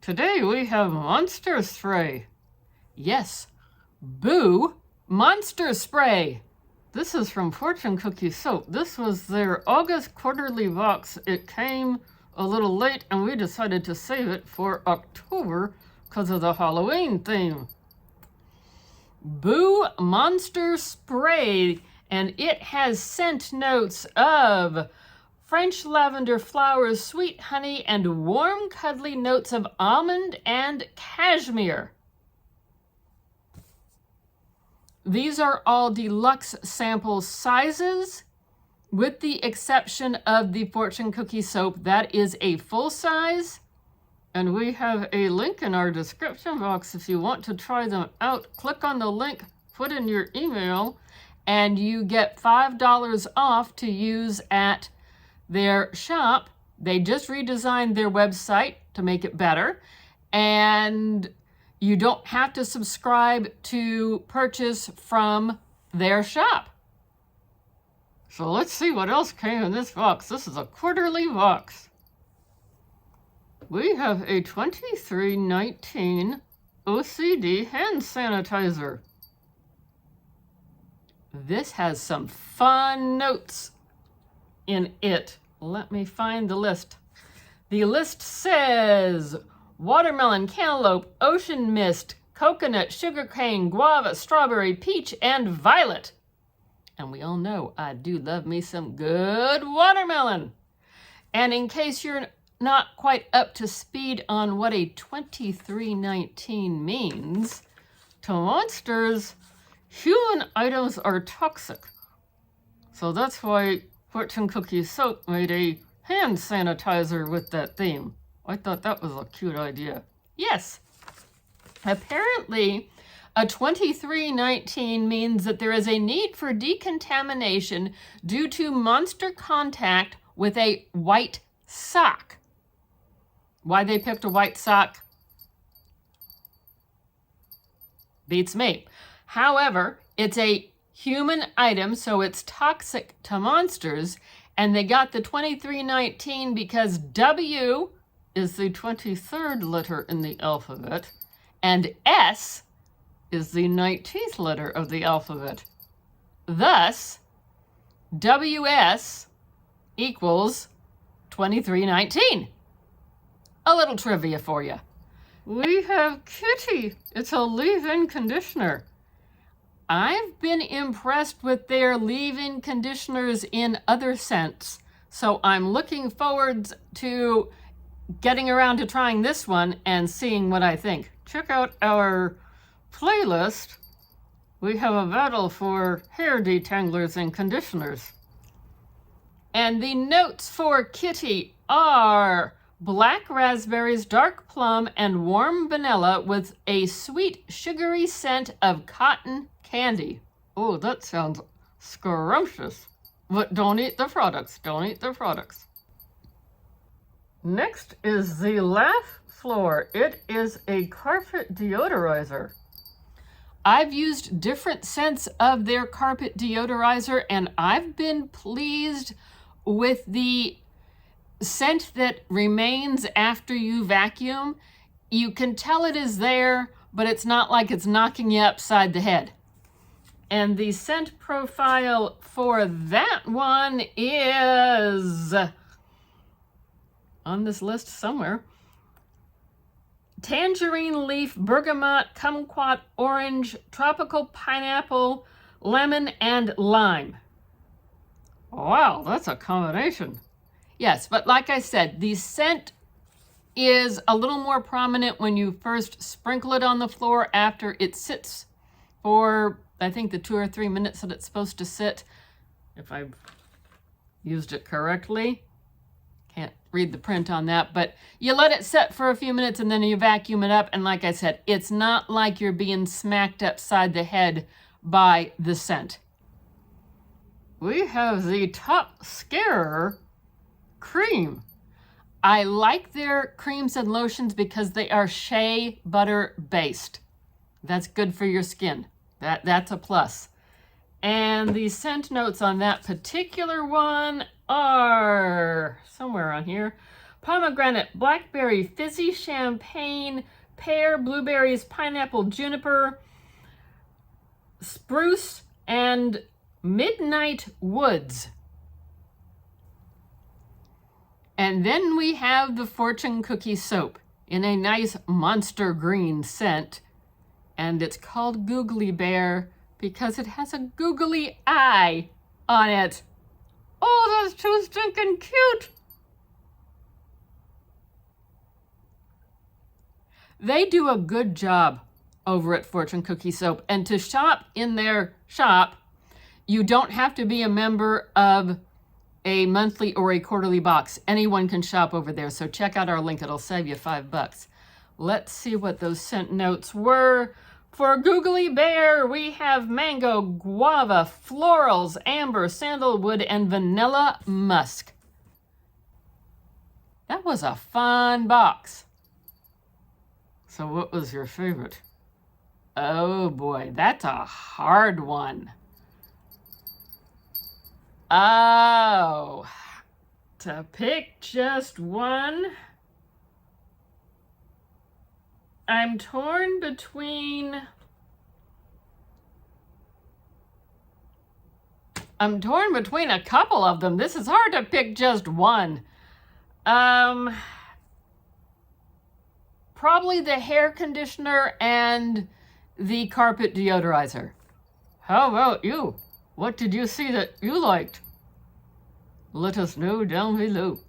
Today we have Monster Spray. Yes, Boo Monster Spray. This is from Fortune Cookie Soap. This was their August quarterly box. It came a little late and we decided to save it for October because of the Halloween theme. Boo Monster Spray, and it has scent notes of French lavender flowers, sweet honey, and warm cuddly notes of almond and cashmere. These are all deluxe sample sizes, with the exception of the Fortune Cookie Soap. That is a full size. And we have a link in our description box if you want to try them out. Click on the link, put in your email, and you get $5 off to use at their shop. They just redesigned their website to make it better. And you don't have to subscribe to purchase from their shop. So let's see what else came in this box. This is a quarterly box. We have a 2319 OCD hand sanitizer. This has some fun notes in it. Let me find the list. The list says watermelon, cantaloupe, ocean mist, coconut, sugarcane, guava, strawberry, peach, and violet. And we all know I do love me some good watermelon. And in case you're not quite up to speed on what a 2319 means, to monsters, human items are toxic. So that's why Fortune Cookie Soap made a hand sanitizer with that theme. I thought that was a cute idea. Yes, apparently a 2319 means that there is a need for decontamination due to monster contact with a white sock. Why they picked a white sock beats me. However, it's a human item, so it's toxic to monsters, and they got the 2319 because W is the 23rd letter in the alphabet, and S is the 19th letter of the alphabet. Thus, WS equals 2319. A little trivia for you. We have Kitty. It's a leave-in conditioner. I've been impressed with their leave-in conditioners in other scents, so I'm looking forward to getting around to trying this one and seeing what I think. Check out our playlist. We have a battle for hair detanglers and conditioners. And the notes for Kitty are black raspberries, dark plum, and warm vanilla with a sweet, sugary scent of cotton candy. Oh, that sounds scrumptious. But don't eat the products. Don't eat the products. Next is the Laugh Floor. It is a carpet deodorizer. I've used different scents of their carpet deodorizer, and I've been pleased with the scent that remains after you vacuum. You can tell it is there, but it's not like it's knocking you upside the head. And the scent profile for that one is on this list somewhere. Tangerine leaf, bergamot, kumquat, orange, tropical pineapple, lemon, and lime. Wow, that's a combination. Yes, but like I said, the scent is a little more prominent when you first sprinkle it on the floor after it sits for, I think, the 2 or 3 minutes that it's supposed to sit, if I've used it correctly. Can't read the print on that, but you let it set for a few minutes and then you vacuum it up. And like I said, it's not like you're being smacked upside the head by the scent. We have the Top Scarer cream. I like their creams and lotions because they are shea butter based. That's good for your skin. That's a plus. And the scent notes on that particular one are somewhere on here. pomegranate, blackberry, fizzy champagne, pear, blueberries, pineapple, juniper, spruce, and midnight woods. And then we have the fortune cookie soap in a nice monster green scent. And it's called Googly Bear because it has a googly eye on it. Oh, that's too stinking cute. They do a good job over at Fortune Cookie Soap. And to shop in their shop, you don't have to be a member of a monthly or a quarterly box. Anyone can shop over there. So check out our link. It'll save you $5. Let's see what those scent notes were. For Googly Bear, we have mango, guava, florals, amber, sandalwood, and vanilla musk. That was a fun box. So what was your favorite? Oh boy, that's a hard one. Oh, to pick just one, I'm torn between a couple of them. This is hard to pick just one. Probably the hair conditioner and the carpet deodorizer. How about you? What did you see that you liked? Let us know down below.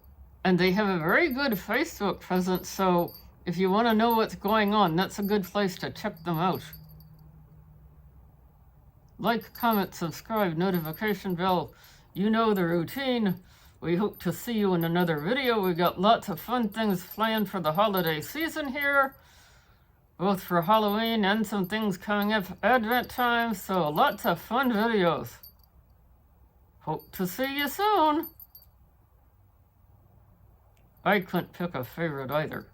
And they have a very good Facebook presence, so if you want to know what's going on, that's a good place to check them out. Like, comment, subscribe, notification bell. You know the routine. We hope to see you in another video. We got lots of fun things planned for the holiday season here, both for Halloween and some things coming up Advent time, so lots of fun videos. Hope to see you soon. I couldn't pick a favorite either.